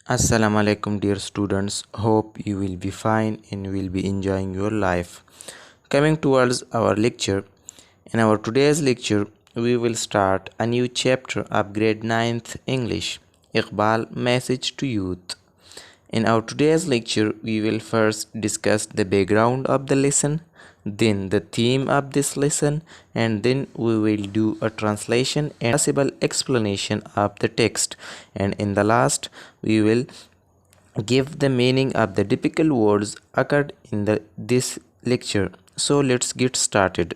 Assalamu alaikum, dear students. Hope you will be fine and will be enjoying your life. Coming towards our lecture, in our today's lecture, we will start a new chapter of grade 9th English, Iqbal Message to Youth. In our today's lecture, we will first discuss the background of the lesson, then the theme of this lesson, and then we will do a translation and possible explanation of the text. And in the last, we will give the meaning of the difficult words occurred in this lecture. So let's get started.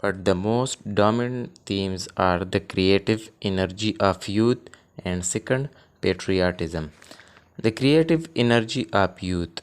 but the most dominant themes are the creative energy of youth and second patriotism. The creative energy of youth,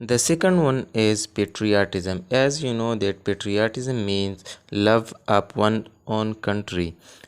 The second one is patriotism. As you know that patriotism means love of one's own country.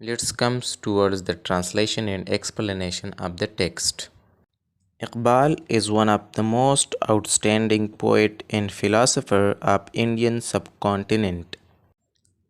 Let's come towards the translation and explanation of the text. Iqbal is one of the most outstanding poet and philosopher of Indian subcontinent.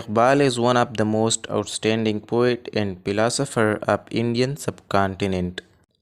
Iqbal is one of the most outstanding poet and philosopher of Indian subcontinent.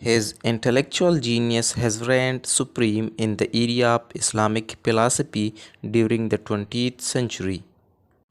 His intellectual genius has reigned supreme in the area of Islamic philosophy during the 20th century.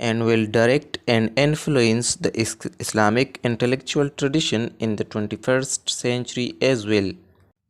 And will direct and influence the Islamic intellectual tradition in the 21st century as well.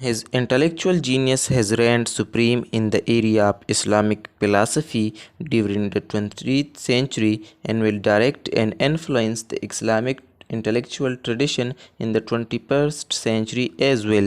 His intellectual genius has reigned supreme in the area of Islamic philosophy during the 20th century and will direct and influence the Islamic intellectual tradition in the 21st century as well.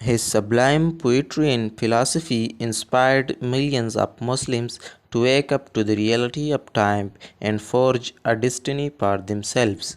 His sublime poetry and philosophy inspired millions of Muslims to wake up to the reality of time and forge a destiny for themselves.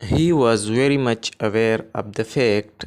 He was very much aware of the fact,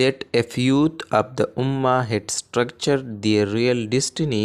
that if youth of the ummah had structured their real destiny,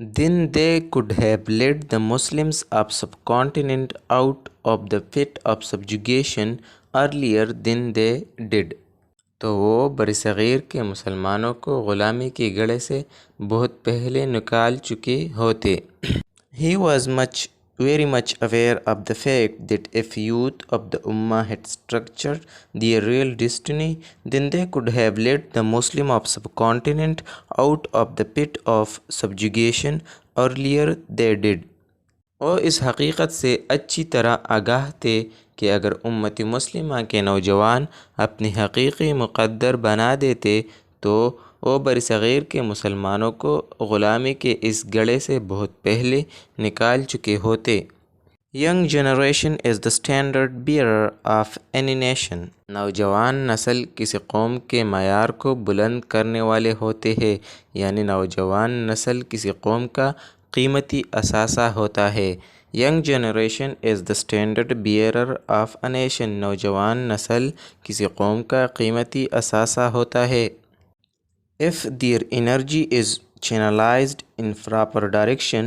then they could have led the Muslims of subcontinent out of the pit of subjugation earlier than they did. تو وہ برصغیر کے مسلمانوں کو غلامی کے گڑھے سے بہت پہلے نکال چکے ہوتے۔ He was very much aware of the fact that if youth of the Ummah had structured their real destiny, then they could have led the Muslim of subcontinent out of the pit of subjugation earlier they did۔ وہ اس حقیقت سے اچھی طرح آگاہ تھے کہ اگر امت مسلمہ کے نوجوان اپنی حقیقی مقدر بنا دیتے تو وہ برصغیر کے مسلمانوں کو غلامی کے اس گڑھے سے بہت پہلے نکال چکے ہوتے۔ Young generation is the standard bearer of any nation۔ نوجوان نسل کسی قوم کے معیار کو بلند کرنے والے ہوتے ہیں، یعنی نوجوان نسل کسی قوم کا قیمتی اثاثہ ہوتا ہے۔ Young generation is the standard bearer of a nation۔ نوجوان نسل کسی قوم کا قیمتی اثاثہ ہوتا ہے۔ If their energy is channelized in proper direction,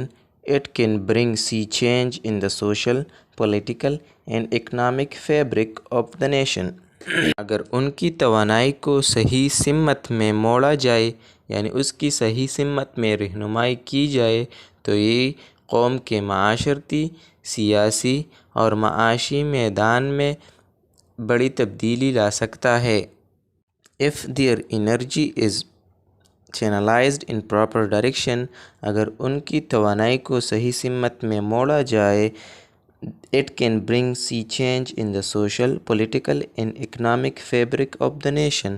it can bring sea change in the social, political and economic fabric of the nation۔ اگر ان کی توانائی کو صحیح سمت میں موڑا جائے، یعنی اس کی صحیح سمت میں رہنمائی کی جائے، تو یہ قوم کے معاشرتی، سیاسی اور معاشی میدان میں بڑی تبدیلی لا سکتا ہے۔ If their energy is channelized in proper direction، اگر ان کی توانائی کو صحیح سمت میں موڑا جائے، it can bring sea change in the social, political and economic fabric of the nation۔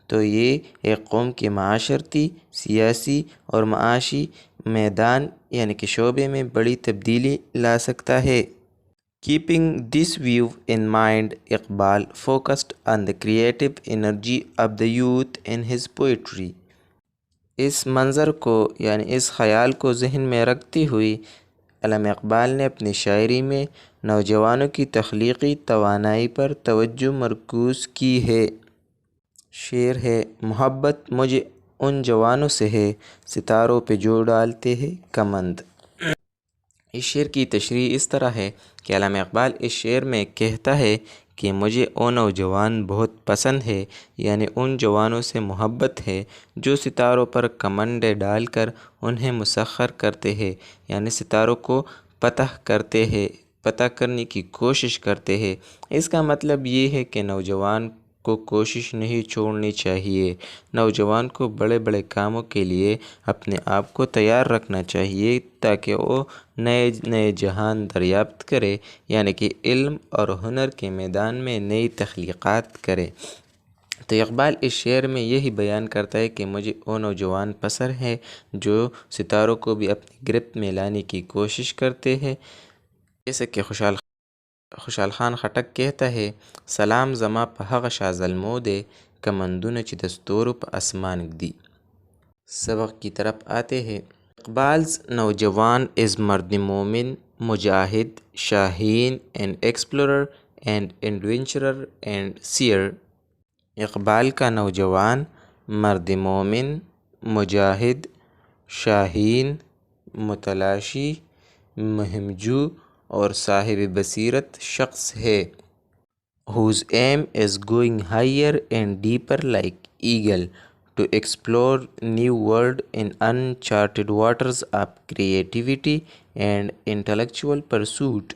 تو یہ ایک قوم کے معاشرتی، سیاسی اور معاشی میدان یعنی کہ شعبے میں بڑی تبدیلی لا سکتا ہے۔ Keeping this view in mind، Iqbal focused on the creative energy of the youth in his poetry۔ اس منظر کو یعنی اس خیال کو ذہن میں رکھتی ہوئی علامہ اقبال نے اپنی شاعری میں نوجوانوں کی تخلیقی توانائی پر توجہ مرکوز کی ہے۔ شعر ہے: محبت مجھے ان جوانوں سے ہے، ستاروں پہ جو ڈالتے ہیں کمند۔ اس شعر کی تشریح اس طرح ہے کہ علامہ اقبال اس شعر میں کہتا ہے کہ مجھے وہ نوجوان بہت پسند ہے، یعنی ان جوانوں سے محبت ہے جو ستاروں پر کمندیں ڈال کر انہیں مسخر کرتے ہیں، یعنی ستاروں کو فتح کرتے ہیں، فتح کرنے کی کوشش کرتے ہیں۔ اس کا مطلب یہ ہے کہ نوجوان کو کوشش نہیں چھوڑنی چاہیے، نوجوان کو بڑے بڑے کاموں کے لیے اپنے آپ کو تیار رکھنا چاہیے تاکہ وہ نئے نئے جہان دریافت کرے، یعنی کہ علم اور ہنر کے میدان میں نئی تخلیقات کرے۔ تو اقبال اس شعر میں یہی بیان کرتا ہے کہ مجھے وہ نوجوان پسند ہے جو ستاروں کو بھی اپنی گرفت میں لانے کی کوشش کرتے ہیں۔ جیسے کہ خوشحال خان خٹک کہتا ہے: سلام زما پہ ہغ شاہ ظلمودے کمندونه چې د ستورو په اسمان ږدي۔ سبق کی طرف آتے ہیں۔ اقبال's نوجوان is مرد مومن، مجاہد، شاہین and explorer and adventurer and seer۔ Iqbal کا نوجوان مرد مومن، مجاہد، شاہین، متلاشی، مہم جو اور صاحب بصیرت شخص ہے۔ whose aim is going higher and deeper like eagle to explore new world in uncharted waters of creativity and intellectual pursuit۔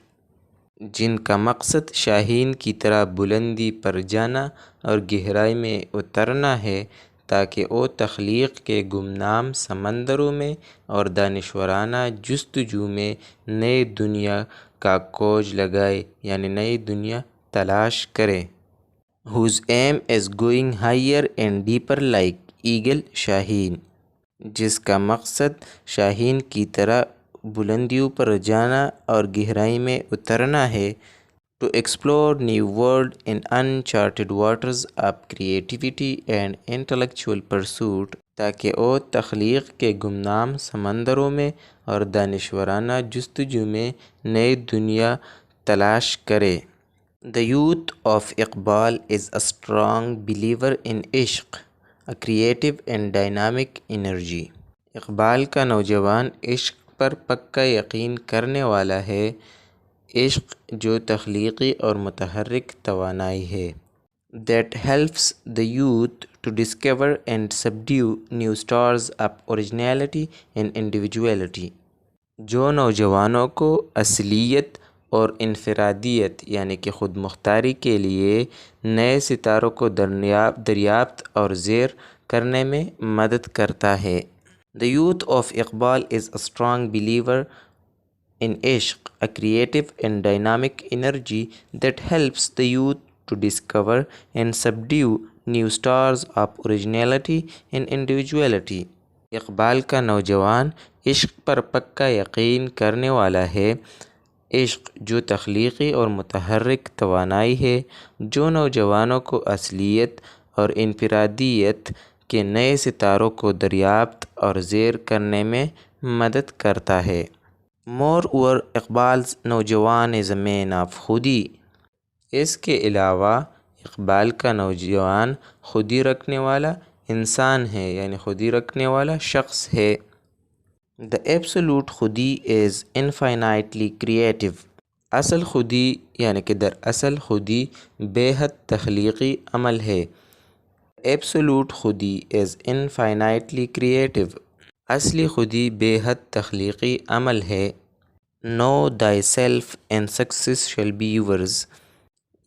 جن کا مقصد شاہین کی طرح بلندی پر جانا اور گہرائی میں اترنا ہے تاکہ وہ تخلیق کے گمنام سمندروں میں اور دانشورانہ جستجو میں نئی دنیا کا کھوج لگائے، یعنی نئی دنیا تلاش کرے۔ whose aim is going higher and deeper like eagle، شاہین، جس کا مقصد شاہین کی طرح بلندیوں پر جانا اور گہرائی میں اترنا ہے۔ to explore new world in uncharted waters of creativity and intellectual pursuit، تاکہ وہ تخلیق کے گمنام سمندروں میں اور دانشورانہ جستجو میں نئی دنیا تلاش کرے۔ The youth of Iqbal is a strong believer in عشق، a creative and dynamic energy۔ Iqbal کا نوجوان عشق پر پکا یقین کرنے والا ہے، عشق جو تخلیقی اور متحرک توانائی ہے۔ that helps the youth to discover and subdue new stars of originality and individuality. جو نوجوانوں کو اصلیت اور انفرادیت یعنی کہ خود مختاری کے لیے نئے ستاروں کو دریافت اور زیر کرنے میں مدد کرتا ہے۔ The youth of Iqbal is a strong believer in Ishq, a creative and dynamic energy that helps the youth to discover and subdue new stars of originality and individuality. Iqbal کا نوجوان عشق پر پکا یقین کرنے والا ہے، عشق جو تخلیقی اور متحرک توانائی ہے جو نوجوانوں کو اصلیت اور انفرادیت کے نئے ستاروں کو دریافت اور زیر کرنے میں مدد کرتا ہے۔ مور اوور اقبال's نوجوان از اے مین آف خودی۔ اس کے علاوہ اقبال کا نوجوان خودی رکھنے والا انسان ہے، یعنی خودی رکھنے والا شخص ہے۔ The absolute خودی is infinitely creative۔ اصل خودی یعنی کہ دراصل خودی بے حد تخلیقی عمل ہے۔ Absolute خودی is infinitely creative۔ اصلی خودی بے حد تخلیقی عمل ہے۔ Know thyself and success shall be yours۔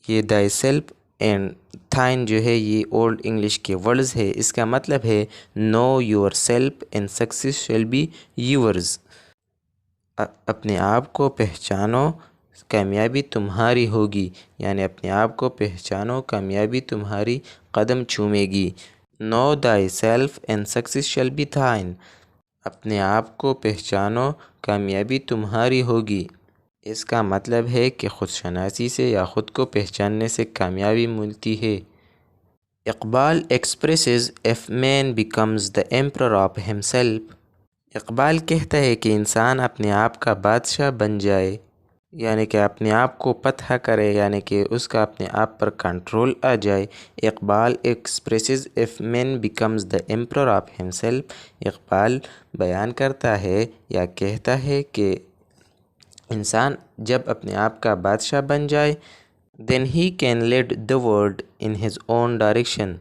یہ thyself and thine جو ہے یہ اولڈ انگلش کے ورڈز ہے، اس کا مطلب ہے know yourself and success shall be yours۔ اپنے آپ کو پہچانو، کامیابی تمہاری ہوگی، یعنی اپنے آپ کو پہچانو، کامیابی تمہاری قدم چومے گی۔ Know thyself and success shall be thine۔ اپنے آپ کو پہچانو، کامیابی تمہاری ہوگی۔ اس کا مطلب ہے کہ خود شناسی سے یا خود کو پہچاننے سے کامیابی ملتی ہے۔ Iqbal expresses if man becomes the emperor of himself۔ Iqbal کہتا ہے کہ انسان اپنے آپ کا بادشاہ بن جائے، یعنی کہ اپنے آپ کو فتح کرے، یعنی کہ اس کا اپنے آپ پر کنٹرول آ جائے۔ Iqbal expresses if man becomes the emperor of himself۔ Iqbal بیان کرتا ہے یا کہتا ہے کہ انسان جب اپنے آپ کا بادشاہ بن جائے then he can lead the world in his own direction۔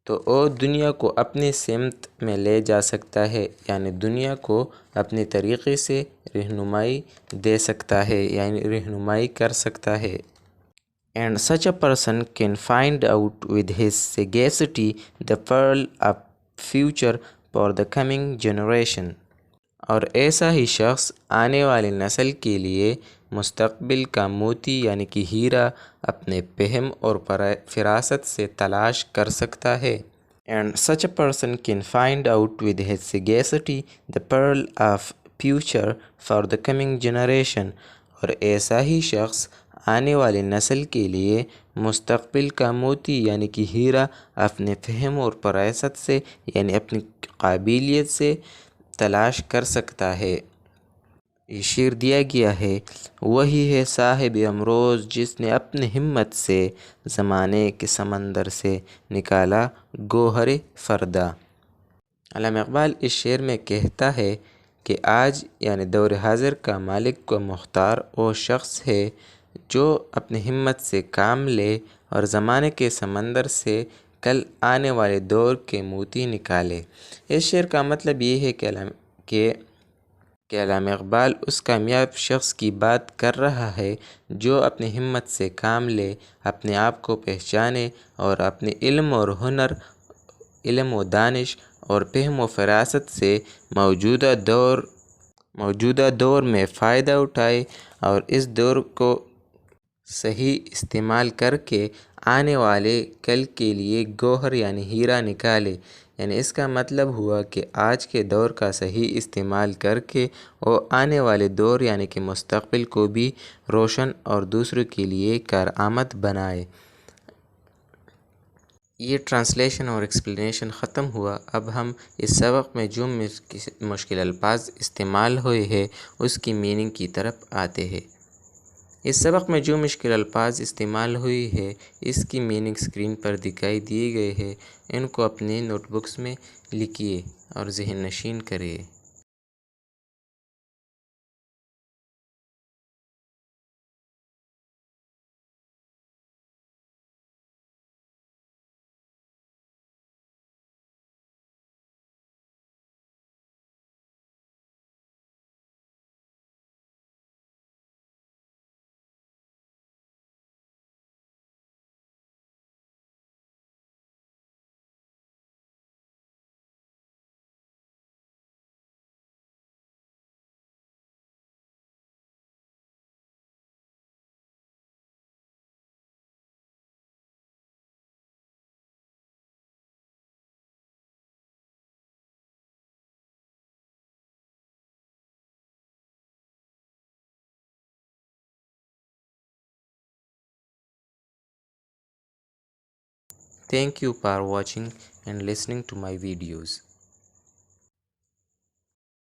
تو وہ دنیا کو اپنی سمت میں لے جا سکتا ہے، یعنی دنیا کو اپنے طریقے سے رہنمائی دے سکتا ہے، یعنی رہنمائی کر سکتا ہے۔ And such a person can find out with his sagacity the pearl of future for the coming generation۔ اور ایسا ہی شخص آنے والی نسل کے لیے مستقبل کا موتی یعنی کہ ہیرا اپنے فہم اور فراست سے تلاش کر سکتا ہے۔ And such a person can find out with his sagacity the pearl of future for the coming generation۔ اور ایسا ہی شخص آنے والی نسل کے لیے مستقبل کا موتی یعنی کہ ہیرا اپنے فہم اور فراست سے یعنی اپنی قابلیت سے تلاش کر سکتا ہے۔ یہ شعر دیا گیا ہے، وہی ہے صاحب امروز جس نے اپنی ہمت سے زمانے کے سمندر سے نکالا گوہر فردا۔ علامہ اقبال اس شعر میں کہتا ہے کہ آج یعنی دور حاضر کا مالک و مختار وہ شخص ہے جو اپنی ہمت سے کام لے اور زمانے کے سمندر سے کل آنے والے دور کے موتی نکالے۔ اس شعر کا مطلب یہ ہے کہ علامہ اقبال اس کامیاب شخص کی بات کر رہا ہے جو اپنی ہمت سے کام لے، اپنے آپ کو پہچانے اور اپنے علم اور ہنر، علم و دانش اور فہم و فراست سے موجودہ دور میں فائدہ اٹھائے اور اس دور کو صحیح استعمال کر کے آنے والے کل کے لیے گوہر یعنی ہیرا نکالے۔ یعنی اس کا مطلب ہوا کہ آج کے دور کا صحیح استعمال کر کے وہ آنے والے دور یعنی کہ مستقبل کو بھی روشن اور دوسروں کے لیے کارآمد بنائے۔ یہ ٹرانسلیشن اور ایکسپلینیشن ختم ہوا۔ اب ہم اس سبق میں جو مشکل الفاظ استعمال ہوئے ہیں اس کی میننگ کی طرف آتے ہیں۔ اس سبق میں جو مشکل الفاظ استعمال ہوئی ہے اس کی میننگ اسکرین پر دکھائی دیے گئے ہیں، ان کو اپنے نوٹ بکس میں لکھیے اور ذہن نشین کریے۔ Thank you for watching and listening to my videos.